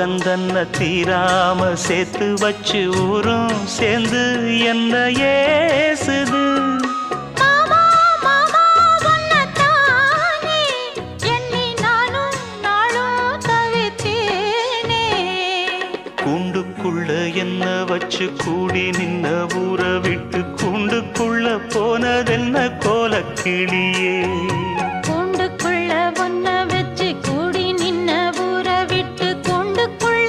சோகந்தன்ன தீராம சேர்த்து வச்சு ஊரும் சேர்ந்து என்ன ஏசுது. மாமா மாமா உன்னத்தானே எண்ணி நானும் நாளும் தவித்தேனே. கூண்டுக்குள்ள என்ன வச்சு கூடி நின்ன ஊற விட்டு கூண்டுக்குள்ள போனதென்ன கோலக்கிளியே.